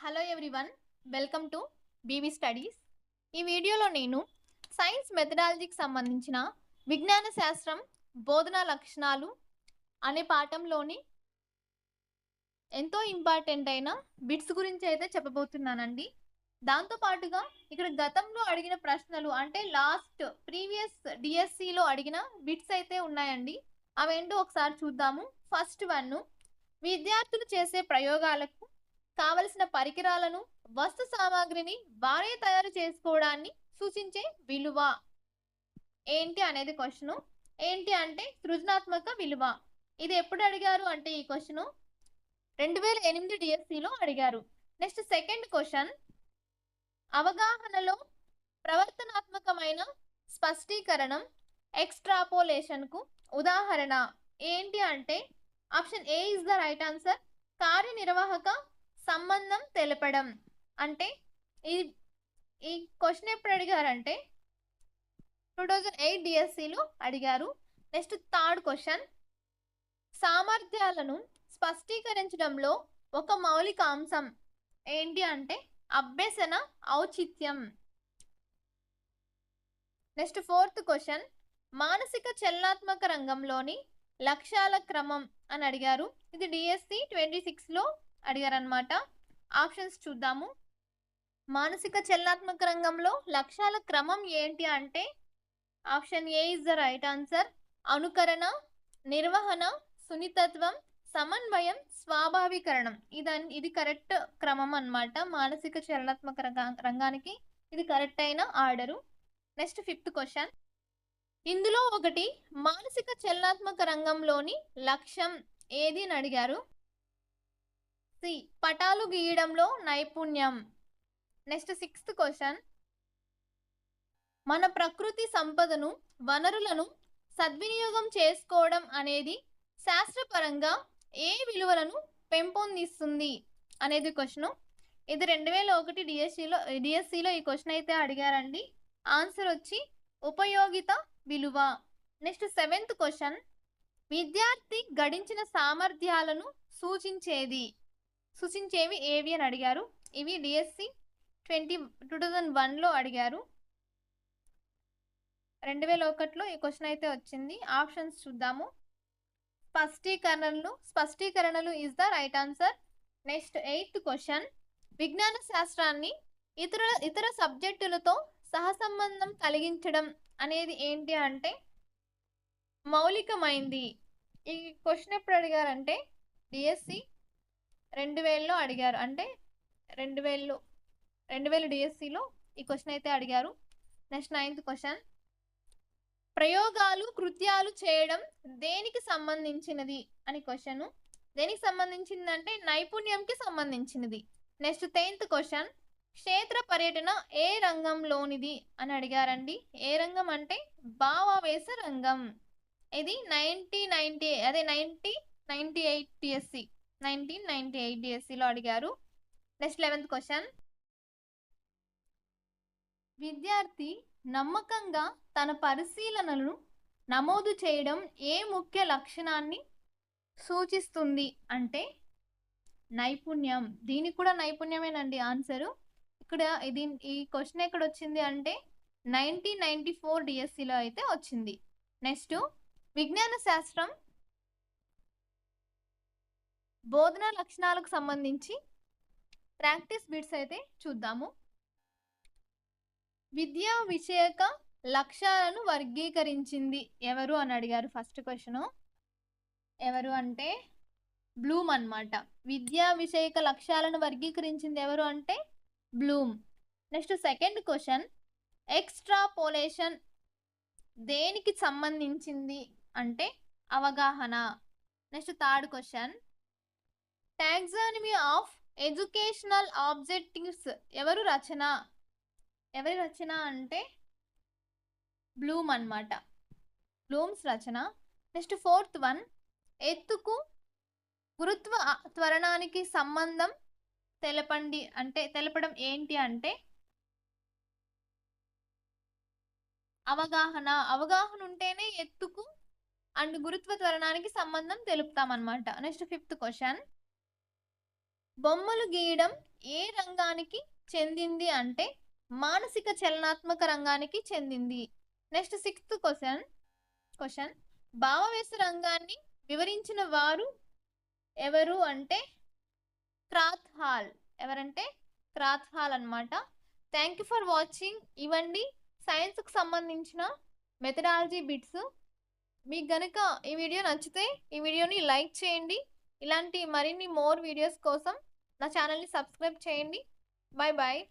Hello everyone, welcome to BB studies. ఈ వీడియోలో నేను సైన్స్ మెథడాలజీకి సంబంధించిన విజ్ఞాన శాస్త్రం బోధనా లక్షణాలు అనే పాఠంలోని ఎంతో ఇంపార్టెంట్ అయిన బిట్స్ గురించి అయితే చెప్పబోతున్నానండి. దాంతోపాటుగా ఇక్కడ గతంలో అడిగిన ప్రశ్నలు అంటే ప్రీవియస్ డిఎస్సిలో అడిగిన బిట్స్ అయితే ఉన్నాయండి. అవేంటో ఒకసారి చూద్దాము. ఫస్ట్ వన్, విద్యార్థులు చేసే ప్రయోగాలకు కావలసిన పరికరాలను వస్తు సామాగ్రిని వారే తయారు చేసుకోవడాన్ని సూచించే విలువ ఏంటి అనేది క్వశ్చన్. ఏంటి అంటే సృజనాత్మక విలువ. ఇది ఎప్పుడు అడిగారు అంటే ఈ క్వశ్చన్ 2008 డిఎస్సిలో అడిగారు. నెక్స్ట్ సెకండ్ క్వశ్చన్, అవగాహనలో ప్రవర్తనాత్మకమైన స్పష్టీకరణం ఎక్స్ట్రాపోలేషన్కు ఉదాహరణ ఏంటి అంటే option A is the right answer. కార్యనిర్వాహక సంబంధం తెలపడం. అంటే ఈ ఈ క్వశ్చన్ ఎప్పుడు అడిగారంటే 2008 డిఎస్సిలో అడిగారు. నెక్స్ట్ థర్డ్ క్వశ్చన్, సామర్థ్యాలను స్పష్టీకరించడంలో ఒక మౌలిక అంశం ఏంటి అంటే అభ్యసన ఔచిత్యం. నెక్స్ట్ ఫోర్త్ క్వశ్చన్, మానసిక చలనాత్మక రంగంలోని లక్ష్యాల క్రమం అని అడిగారు. ఇది డిఎస్సి 26లో అడిగారు అనమాట. ఆప్షన్స్ చూద్దాము. మానసిక చలనాత్మక రంగంలో లక్ష్యాల క్రమం ఏంటి అంటే option A is the right answer. అనుకరణ, నిర్వహణ, సున్నితత్వం, సమన్వయం, స్వాభావీకరణం. ఇది కరెక్ట్ క్రమం అన్నమాట. మానసిక చలనాత్మక రంగానికి ఇది కరెక్ట్ అయిన ఆర్డరు. నెక్స్ట్ ఫిఫ్త్ క్వశ్చన్, ఇందులో ఒకటి మానసిక చలనాత్మక రంగంలోని లక్ష్యం ఏది అని అడిగారు. సి, పటాలు గీయడంలో నైపుణ్యం. నెక్స్ట్ సిక్స్త్ క్వశ్చన్, మన ప్రకృతి సంపదను వనరులను సద్వినియోగం చేసుకోవడం అనేది శాస్త్రపరంగా ఏ విలువలను పెంపొందిస్తుంది అనేది క్వశ్చన్. ఇది 2001 డిఎస్సిలో ఈ క్వశ్చన్ అయితే అడిగారండి. ఆన్సర్ వచ్చి ఉపయోగిత విలువ. నెక్స్ట్ సెవెంత్ క్వశ్చన్, విద్యార్థి గడించిన సామర్థ్యాలను సూచించేవి ఏవి అని అడిగారు. ఇవి డిఎస్సి 2001లో అడిగారు. 2001లో ఈ క్వశ్చన్ అయితే వచ్చింది. ఆప్షన్స్ చూద్దాము. స్పష్టీకరణలు is the right answer. Next eighth question, విజ్ఞాన శాస్త్రాన్ని ఇతర సబ్జెక్టులతో సహసంబంధం కలిగించడం అనేది ఏంటి అంటే మౌలికమైంది. ఈ క్వశ్చన్ ఎప్పుడు అడిగారంటే డిఎస్సి 2000లో అడిగారు. అంటే 2000 డిఎస్సిలో ఈ క్వశ్చన్ అయితే అడిగారు. నెక్స్ట్ నైన్త్ క్వశ్చన్, ప్రయోగాలు కృత్యాలు చేయడం దేనికి సంబంధించినది అని క్వశ్చన్. దేనికి సంబంధించింది అంటే నైపుణ్యంకి సంబంధించినది. నెక్స్ట్ 10th క్వశ్చన్, క్షేత్ర పర్యటన ఏ రంగంలోనిది అని అడిగారండి. ఏ రంగం అంటే భావావేశ రంగం. ఇది 1998 డిఎస్సిలో అడిగారు. నెక్స్ట్ 11th క్వశ్చన్, విద్యార్థి నమ్మకంగా తన పరిశీలనలను నమోదు చేయడం ఏ ముఖ్య లక్షణాన్ని సూచిస్తుంది అంటే నైపుణ్యం. దీనికి కూడా నైపుణ్యమేనండి ఆన్సరు. ఇక్కడ ఈ క్వశ్చన్ ఎక్కడ వచ్చింది అంటే 1994 డిఎస్సిలో అయితే వచ్చింది. నెక్స్ట్ విజ్ఞాన శాస్త్రం బోధనా లక్షణాలకు సంబంధించి ప్రాక్టీస్ బిట్స్ అయితే చూద్దాము. విద్యా విషయక లక్ష్యాలను వర్గీకరించింది ఎవరు అని అడిగారు. ఫస్ట్ క్వశ్చన్ ఎవరు అంటే బ్లూమ్ అన్నమాట. విద్యా విషయక లక్ష్యాలను వర్గీకరించింది ఎవరు అంటే Bloom. Next second question, extrapolation దేనికి సంబంధించింది అంటే అవగాహన. Next third question, taxonomy of educational objectives ఎవరి రచన అంటే బ్లూమ్ అన్నమాట. బ్లూమ్స్ రచన. నెక్స్ట్ ఫోర్త్ వన్, ఎత్తుకు గురుత్వ త్వరణానికి సంబంధం తెలపడం ఏంటి అంటే అవగాహన ఉంటేనే ఎత్తుకు అండ్ గురుత్వ త్వరణానికి సంబంధం తెలుపుతామన్నమాట. నెక్స్ట్ ఫిఫ్త్ క్వశ్చన్, బొమ్మలు గీయడం ఏ రంగానికి చెందింది అంటే మానసిక చలనాత్మక రంగానికి చెందింది. నెక్స్ట్ సిక్స్త్ క్వశ్చన్ భావవేశ రంగాన్ని వివరించిన వారు ఎవరు అంటే క్రాత్ హాల్. ఎవరంటే క్రాత్ హాల్ అన్నమాట. Thank you for watching. ఇవండి సైన్స్కి సంబంధించిన మెథడాలజీ బిట్స్. మీకు గనుక ఈ వీడియో నచ్చితే ఈ వీడియోని లైక్ చేయండి. ఇలాంటి మరిన్ని మోర్ వీడియోస్ కోసం నా ఛానల్ని సబ్స్క్రైబ్ చేయండి. Bye bye.